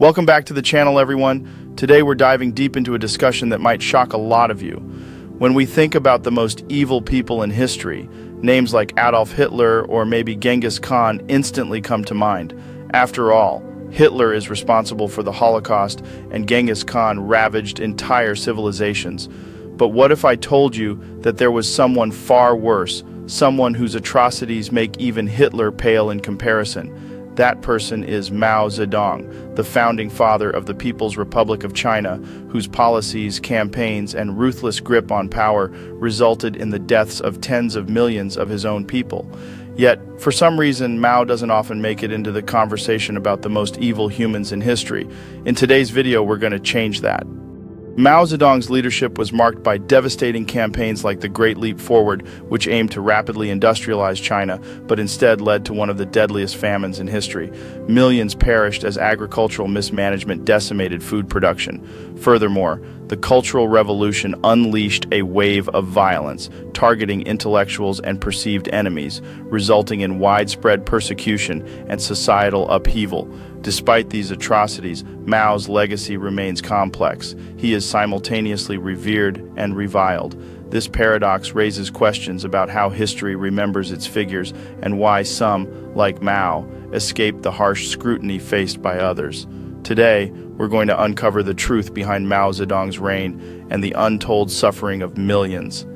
Welcome back to the channel, everyone. Today we're diving deep into a discussion that might shock a lot of you. When we think about the most evil people in history, names like Adolf Hitler or maybe Genghis Khan instantly come to mind. After all, Hitler is responsible for the Holocaust and Genghis Khan ravaged entire civilizations. But what if I told you that there was someone far worse, someone whose atrocities make even Hitler pale in comparison? That person is Mao Zedong, the founding father of the People's Republic of China, whose policies, campaigns, and ruthless grip on power resulted in the deaths of tens of millions of his own people. Yet, for some reason, Mao doesn't often make it into the conversation about the most evil humans in history. In today's video, we're going to change that. Mao Zedong's leadership was marked by devastating campaigns like the Great Leap Forward, which aimed to rapidly industrialize China, but instead led to one of the deadliest famines in history. Millions perished as agricultural mismanagement decimated food production. Furthermore, the Cultural Revolution unleashed a wave of violence, targeting intellectuals and perceived enemies, resulting in widespread persecution and societal upheaval. Despite these atrocities, Mao's legacy remains complex. He is simultaneously revered and reviled. This paradox raises questions about how history remembers its figures and why some, like Mao, escape the harsh scrutiny faced by others. Today, we're going to uncover the truth behind Mao Zedong's reign and the untold suffering of millions.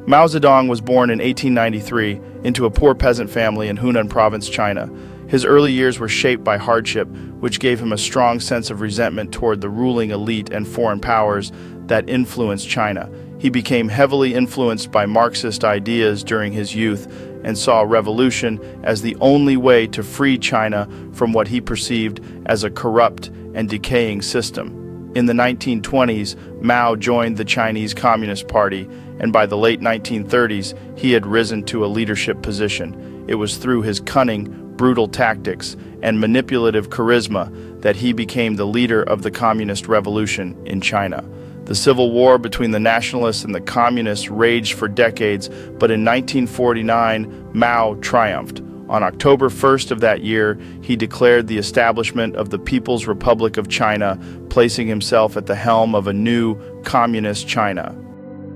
Mao Zedong was born in 1893 into a poor peasant family in Hunan Province, China. His early years were shaped by hardship, which gave him a strong sense of resentment toward the ruling elite and foreign powers that influenced China. He became heavily influenced by Marxist ideas during his youth and saw revolution as the only way to free China from what he perceived as a corrupt and decaying system. In the 1920s, Mao joined the Chinese Communist Party, and by the late 1930s, he had risen to a leadership position. It was through his cunning, brutal tactics, and manipulative charisma that he became the leader of the Communist Revolution in China. The civil war between the nationalists and the communists raged for decades, but in 1949, Mao triumphed. On October 1st of that year, he declared the establishment of the People's Republic of China, placing himself at the helm of a new communist China.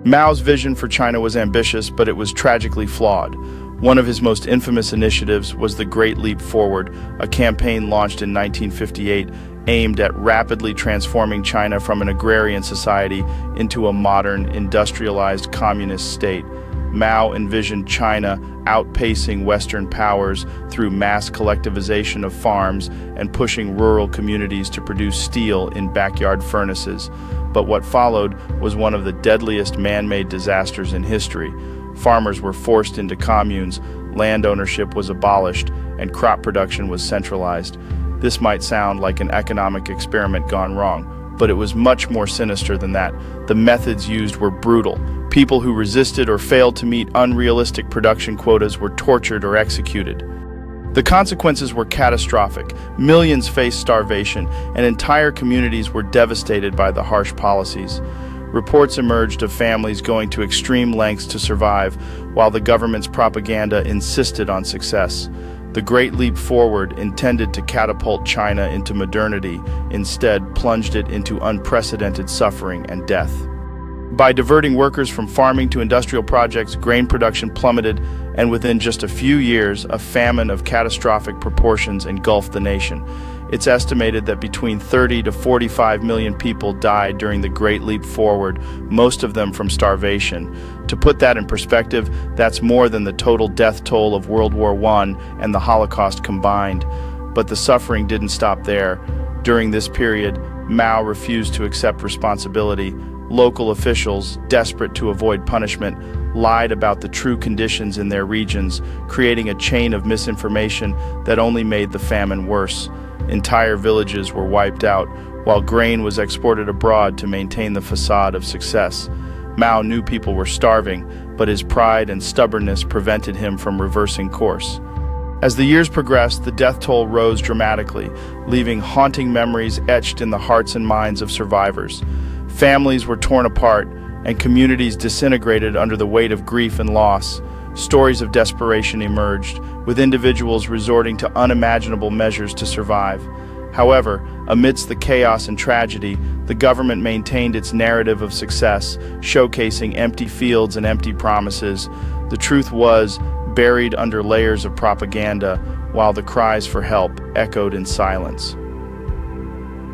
Mao's vision for China was ambitious, but it was tragically flawed. One of his most infamous initiatives was the Great Leap Forward, a campaign launched in 1958 aimed at rapidly transforming China from an agrarian society into a modern, industrialized communist state. Mao envisioned China outpacing Western powers through mass collectivization of farms and pushing rural communities to produce steel in backyard furnaces. But what followed was one of the deadliest man-made disasters in history. Farmers were forced into communes, land ownership was abolished, and crop production was centralized. This might sound like an economic experiment gone wrong, but it was much more sinister than that. The methods used were brutal. People who resisted or failed to meet unrealistic production quotas were tortured or executed. The consequences were catastrophic. Millions faced starvation, and entire communities were devastated by the harsh policies. Reports emerged of families going to extreme lengths to survive, while the government's propaganda insisted on success. The Great Leap Forward, intended to catapult China into modernity, instead plunged it into unprecedented suffering and death. By diverting workers from farming to industrial projects, grain production plummeted, and within just a few years, a famine of catastrophic proportions engulfed the nation. It's estimated that between 30 to 45 million people died during the Great Leap Forward, most of them from starvation. To put that in perspective, that's more than the total death toll of World War I and the Holocaust combined. But the suffering didn't stop there. During this period, Mao refused to accept responsibility. Local officials, desperate to avoid punishment, lied about the true conditions in their regions, creating a chain of misinformation that only made the famine worse. Entire villages were wiped out, while grain was exported abroad to maintain the facade of success. Mao knew people were starving, but his pride and stubbornness prevented him from reversing course. As the years progressed, the death toll rose dramatically, leaving haunting memories etched in the hearts and minds of survivors. Families were torn apart, and communities disintegrated under the weight of grief and loss. Stories of desperation emerged, with individuals resorting to unimaginable measures to survive. However, amidst the chaos and tragedy, the government maintained its narrative of success, showcasing empty fields and empty promises. The truth was buried under layers of propaganda, while the cries for help echoed in silence.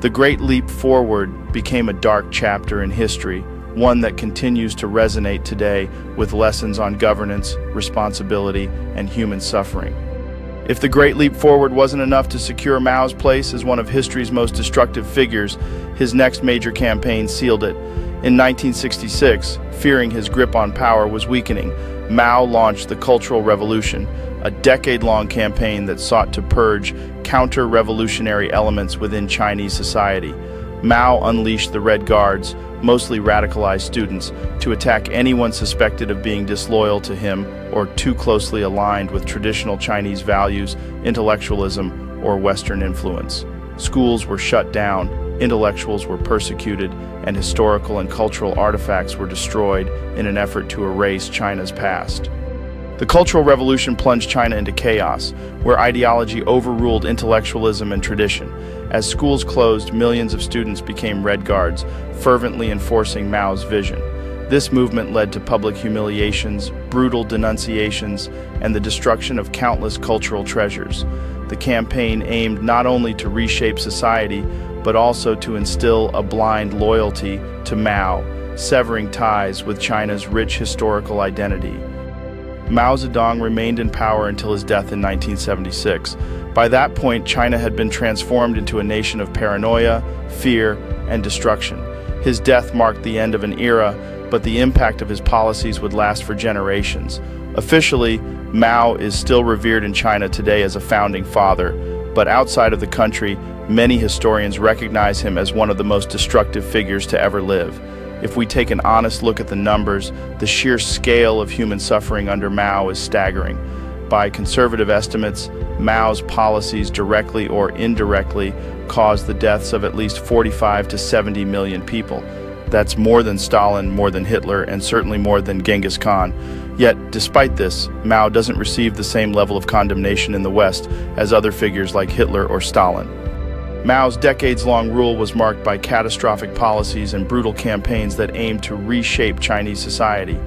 The Great Leap Forward became a dark chapter in history, one that continues to resonate today with lessons on governance, responsibility, and human suffering. If the Great Leap Forward wasn't enough to secure Mao's place as one of history's most destructive figures, his next major campaign sealed it. In 1966, fearing his grip on power was weakening, Mao launched the Cultural Revolution, a decade-long campaign that sought to purge counter-revolutionary elements within Chinese society. Mao unleashed the Red Guards, mostly radicalized students, to attack anyone suspected of being disloyal to him or too closely aligned with traditional Chinese values, intellectualism, or Western influence. Schools were shut down, intellectuals were persecuted, and historical and cultural artifacts were destroyed in an effort to erase China's past. The Cultural Revolution plunged China into chaos, where ideology overruled intellectualism and tradition. As schools closed, millions of students became Red Guards, fervently enforcing Mao's vision. This movement led to public humiliations, brutal denunciations, and the destruction of countless cultural treasures. The campaign aimed not only to reshape society, but also to instill a blind loyalty to Mao, severing ties with China's rich historical identity. Mao Zedong remained in power until his death in 1976. By that point, China had been transformed into a nation of paranoia, fear, and destruction. His death marked the end of an era, but the impact of his policies would last for generations. Officially, Mao is still revered in China today as a founding father, but outside of the country, many historians recognize him as one of the most destructive figures to ever live. If we take an honest look at the numbers, the sheer scale of human suffering under Mao is staggering. By conservative estimates, Mao's policies directly or indirectly caused the deaths of at least 45 to 70 million people. That's more than Stalin, more than Hitler, and certainly more than Genghis Khan. Yet, despite this, Mao doesn't receive the same level of condemnation in the West as other figures like Hitler or Stalin. Mao's decades-long rule was marked by catastrophic policies and brutal campaigns that aimed to reshape Chinese society.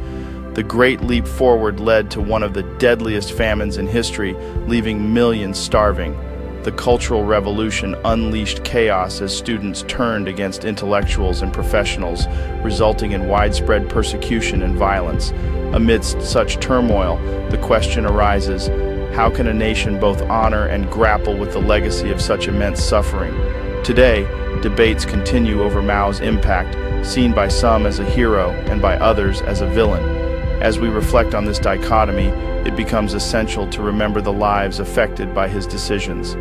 The Great Leap Forward led to one of the deadliest famines in history, leaving millions starving. The Cultural Revolution unleashed chaos as students turned against intellectuals and professionals, resulting in widespread persecution and violence. Amidst such turmoil, the question arises, how can a nation both honor and grapple with the legacy of such immense suffering? Today, debates continue over Mao's impact, seen by some as a hero and by others as a villain. As we reflect on this dichotomy, it becomes essential to remember the lives affected by his decisions.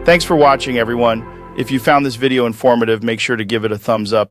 Thanks for watching, everyone. If you found this video informative, make sure to give it a thumbs up